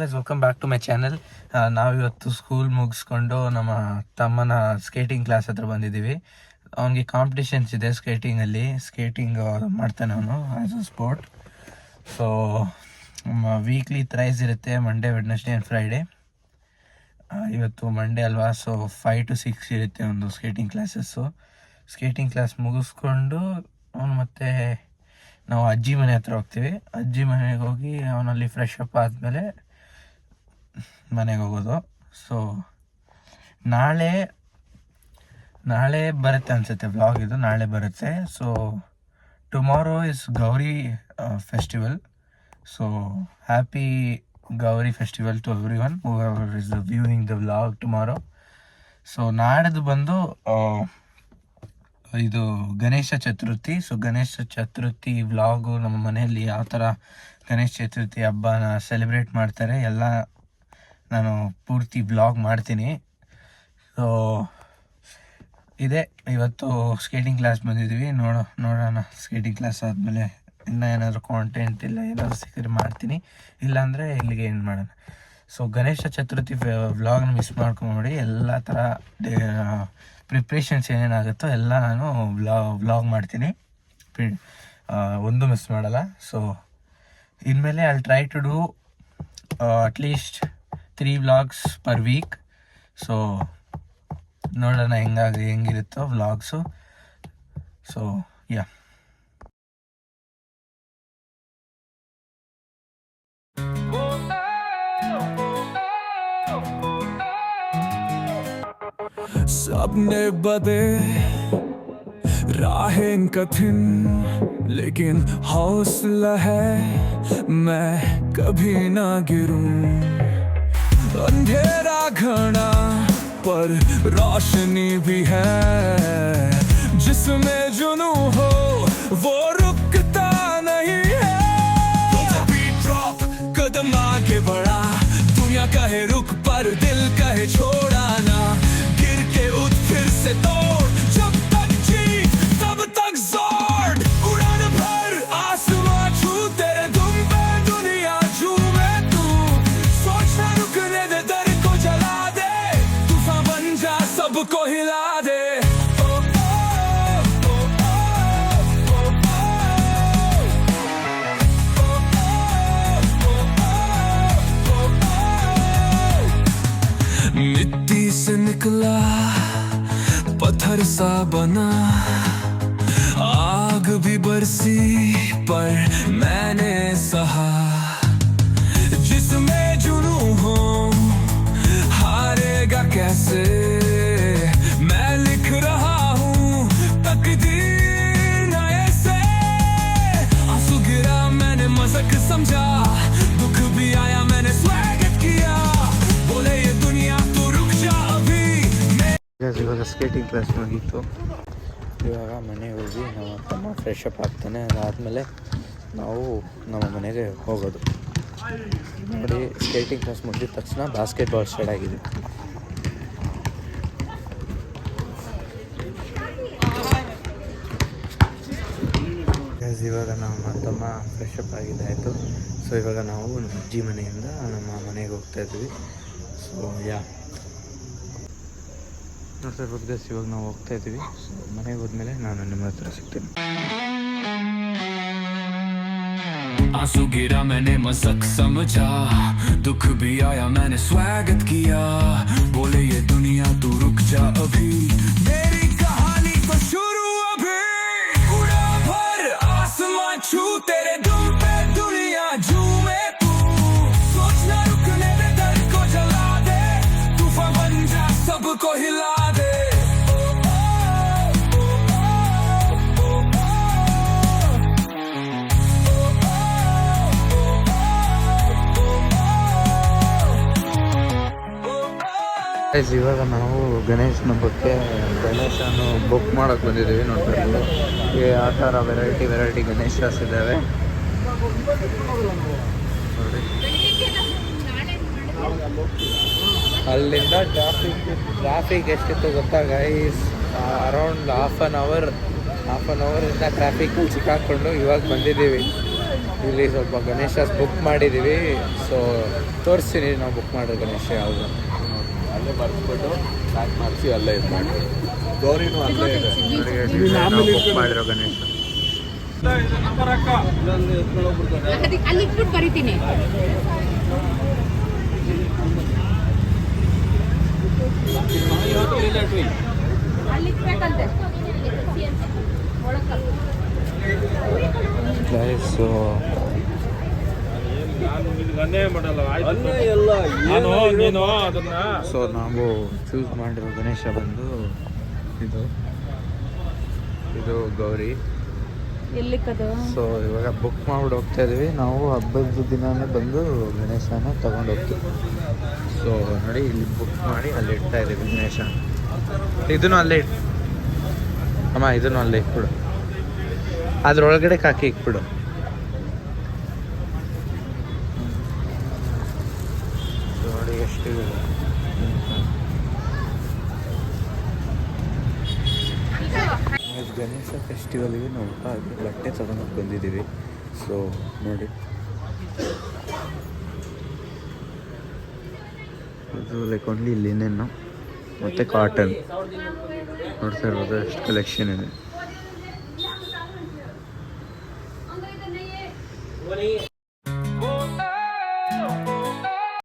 Guys, welcome back to my channel. ನಾವಿವತ್ತು school ಮುಗಿಸ್ಕೊಂಡು ನಮ್ಮ ತಮ್ಮನ ಸ್ಕೇಟಿಂಗ್ ಕ್ಲಾಸ್ ಹತ್ರ ಬಂದಿದ್ದೀವಿ. ಅವನಿಗೆ ಕಾಂಪಿಟೇಷನ್ಸ್ ಇದೆ ಸ್ಕೇಟಿಂಗ್ ಮಾಡ್ತಾನೆ ಅವನು as a sport. So weekly thrice ಇರುತ್ತೆ, ಮಂಡೇ, ವೆಡ್ನೆಸ್ಡೇ ಆ್ಯಂಡ್ ಫ್ರೈಡೇ. ಇವತ್ತು ಮಂಡೇ ಅಲ್ವಾ, ಸೊ 5 to 6 ಇರುತ್ತೆ ಒಂದು ಸ್ಕೇಟಿಂಗ್ ಕ್ಲಾಸ್ ಮುಗಿಸ್ಕೊಂಡು ಅವನು ಮತ್ತೆ ನಾವು ಅಜ್ಜಿ ಮನೆ ಹತ್ರ ಹೋಗ್ತೀವಿ. ಅಜ್ಜಿ ಮನೆಗೆ ಹೋಗಿ ಅವನಲ್ಲಿ ಫ್ರೆಶ್ ಅಪ್ ಆದಮೇಲೆ ಮನೆಗೆ ಹೋಗೋದು. ಸೊ ನಾಳೆ ಬರುತ್ತೆ ಅನಿಸುತ್ತೆ ವ್ಲಾಗ್, ಇದು ನಾಳೆ ಬರುತ್ತೆ. So tomorrow is Gauri festival. So happy Gauri festival to everyone whoever is viewing the vlog tomorrow. So ನಾಡಿದ್ದು ಬಂದು ಇದು ಗಣೇಶ ಚತುರ್ಥಿ. ಸೊ ಗಣೇಶ ಚತುರ್ಥಿ ವ್ಲಾಗು ನಮ್ಮ ಮನೆಯಲ್ಲಿ ಯಾವ ಥರ ಗಣೇಶ ಚತುರ್ಥಿ ಹಬ್ಬನ ಸೆಲೆಬ್ರೇಟ್ ಮಾಡ್ತಾರೆ ಎಲ್ಲ ನಾನು ಪೂರ್ತಿ ವ್ಲಾಗ್ ಮಾಡ್ತೀನಿ. ಸೊ ಇದೆ, ಇವತ್ತು ಸ್ಕೇಟಿಂಗ್ ಕ್ಲಾಸ್ ಬಂದಿದ್ದೀವಿ. ನೋಡೋಣ ಸ್ಕೇಟಿಂಗ್ ಕ್ಲಾಸ್ ಆದಮೇಲೆ ಇನ್ನೂ ಏನಾದರೂ ಕಾಂಟೆಂಟ್ ಇಲ್ಲ ಏನಾದರೂ ಸಿಕ್ಕರೆ ಮಾಡ್ತೀನಿ, ಇಲ್ಲಾಂದರೆ ಇಲ್ಲಿಗೆ ಏನು ಮಾಡೋಣ. ಸೊ ಗಣೇಶ ಚತುರ್ಥಿ ವ್ಲಾಗ್ನ ಮಿಸ್ ಮಾಡ್ಕೊಂಬಿಡಿ. ಎಲ್ಲ ಥರ ಪ್ರಿಪ್ರೇಷನ್ಸ್ ಏನೇನಾಗುತ್ತೋ ಎಲ್ಲ ನಾನು ವ್ಲಾಗ್ ಮಾಡ್ತೀನಿ, ಒಂದು ಮಿಸ್ ಮಾಡಲ್ಲ. ಸೊ ಇನ್ಮೇಲೆ I try to do at least 3 vlogs per week. So ನೋಡೋಣ ಹೆಂಗಿರುತ್ತೋ ವ್ಲಾಗ್ಸು. ಸೊ ಯಾ, सपने बदे राहें कठिन, लेकिन हौसला है मैं कभी ना गिरूं. अंधेरा घना पर रोशनी भी है, जिसमें जुनून हो वो रुकता नहीं है. कभी ड्रॉप कदम आगे बढ़ा, दुनिया कहे रुक पर दिल कहे छोड़ा ना. गिर के उठ फिर से तोड़, जब तक जीत तब तक जोर. उड़ान भर आसमां छू, तेरे दुम पे दुनिया झूमे. तू सोचना रुकने दे, दर को जला दे. तूफान बन जा, सबको हिला दे. मिट्टी से निकला पत्थर सा बना, आग भी बरसी पर मैंने सहा. जिसमें जुनून हो हारेगा कैसे, मैं लिख रहा हूँ तकदीर नए से. आंसू गिरा मैंने मजाक समझा, दुख भी आया मैंने स्वागत किया. बोले ये दुनिया तू रुक जा अभी. ಇವಾಗ ಸ್ಕೇಟಿಂಗ್ ಕ್ಲಾಸ್ ಮುಗೀತು. ಇವಾಗ ಮನೆಗೆ ಹೋಗಿ ನಮ್ಮ ತಮ್ಮ ಫ್ರೆಶ್ ಅಪ್ ಆಗ್ತಾನೆ. ಅದಾದಮೇಲೆ ನಾವು ನಮ್ಮ ಮನೆಗೆ ಹೋಗೋದು. ನೋಡಿ, ಸ್ಕೇಟಿಂಗ್ ಕ್ಲಾಸ್ ಮುಗಿದ ತಕ್ಷಣ ಬಾಸ್ಕೆಟ್ಬಾಲ್ ಸ್ಟಾರ್ಟ್ ಆಗಿದೆ. ಇವಾಗ ನಮ್ಮ ತಮ್ಮ ಫ್ರೆಶ್ ಅಪ್ ಆಗಿದ್ದಾಯಿತು. ಸೊ ಇವಾಗ ನಾವು ನಮ್ಮ ಅಜ್ಜಿ ಮನೆಯಿಂದ ನಮ್ಮ ಮನೆಗೆ ಹೋಗ್ತಾ ಇದ್ವಿ. ಸೊ ಯಾ ನೋಡ್ತಿರ್ಬೋದು ಗೈಸ್, ಇವಾಗ ನಾವು ಹೋಗ್ತಾ ಇದ್ದೀವಿ. ಸೊ ಮನೆಗೆ ಹೋದ್ಮೇಲೆ ನಾನು ನಿಮ್ಮ ಹತ್ರ ಸಿಗ್ತೇನೆ. आंसू गिरा मैंने मजाक समझा, दुख भी आया मैंने स्वागत किया. बोले ये दुनिया तू रुक जा अभी, मेरी कहानी तो शुरू अभी. उड़ा भर आसमां छू, तेरे दुम पे दुनिया झूमे. तू सोचना रुकने दे, दर को जला दे. तूफान बन जा, सबको हिला दे. ಇವಾಗ ನಾವು ಗಣೇಶನ ಬುಕ್ ಮಾಡೋಕ್ಕೆ ಬಂದಿದ್ದೀವಿ. ನೋಡ್ತಿರ್ಬೋದು ಆ ಥರ ವೆರೈಟಿ ಗಣೇಶಸ್ ಇದ್ದಾವೆ ನೋಡಿ. ಅಲ್ಲಿಂದ ಟ್ರಾಫಿಕ್ ಎಷ್ಟಿತ್ತು ಗೊತ್ತಾ ಗೈಸ್? ಅರೌಂಡ್ ಹಾಫ್ ಆನ್ ಅವರಿಂದ ಟ್ರಾಫಿಕ್ ಸಿಕ್ಕಾಕೊಂಡು ಇವಾಗ ಬಂದಿದ್ದೀವಿ. ಇಲ್ಲಿ ಸ್ವಲ್ಪ ಗಣೇಶ ಬುಕ್ ಮಾಡಿದ್ದೀವಿ. ಸೊ ತೋರಿಸ್ತೀನಿ ನಾವು ಬುಕ್ ಮಾಡಿರೋ ಗಣೇಶ ಯಾವುದು. ಅಲ್ಲೇ ಬರ್ಸ್ಬಿಟ್ಟು ಪ್ಯಾಕ್ ಮಾಡಿಸಿ ಅಲ್ಲೇ ಇದು ಮಾಡಿ. ಗೌರಿನೂ ಅಲ್ಲೇ ಇದೆ. ಬುಕ್ ಮಾಡಿರೋ ಗಣೇಶ. ಅಲ್ಲಿ ಇಟ್ಬಿಟ್ಟು ಬರೀತೀನಿ. ಅಲ್ಲಿ ಇಟ್ಬೇಕಂತೆ. ಸೊ ಸೊ ನಾವು ಚೂಸ್ ಮಾಡಿರೋ ಗಣೇಶ ಬಂದು ಇದು ಗೌರಿ. ಎಲ್ಲಿಕ್ಕದು? ಸೊ ಇವಾಗ ಬುಕ್ ಮಾಡ್ಬಿಟ್ಟು ಹೋಗ್ತಾ ಇದೀವಿ. ನಾವು ಹಬ್ಬದ ದಿನನೇ ಬಂದು ಗಣೇಶನ ತಗೊಂಡು ಹೋಗ್ತೀವಿ. ಸೊ ನೋಡಿ ಇಲ್ಲಿ ಬುಕ್ ಮಾಡಿ ಅಲ್ಲಿ ಇಡ್ತಾ ಇದೀವಿ ಗಣೇಶ. ಇದನ್ನು ಅಲ್ಲೇ ಅಮ್ಮ ಇದನ್ನು ಅಲ್ಲೇ ಇಟ್ಬಿಡು. ಅದ್ರೊಳಗಡೆ ಕಾಕಿ ಇಕ್ಬಿಡು. ನೋಡಿ ಎಷ್ಟು ಗಣೇಶ ಫೆಸ್ಟಿವಲ್ಗೆ ನಾವು ಬಟ್ಟೆ ತಗೊಂಡೋಗಿ ಬಂದಿದ್ದೀವಿ. ಸೊ ನೋಡಿ ಅದು ಲೈಕ್ ಓನ್ಲಿ ಲಿನೆನ್ನು ಮತ್ತು ಕಾಟನ್ ನೋಡ್ತಾ ಇರ್ಬೋದು ಎಷ್ಟು ಕಲೆಕ್ಷನ್ ಇದೆ.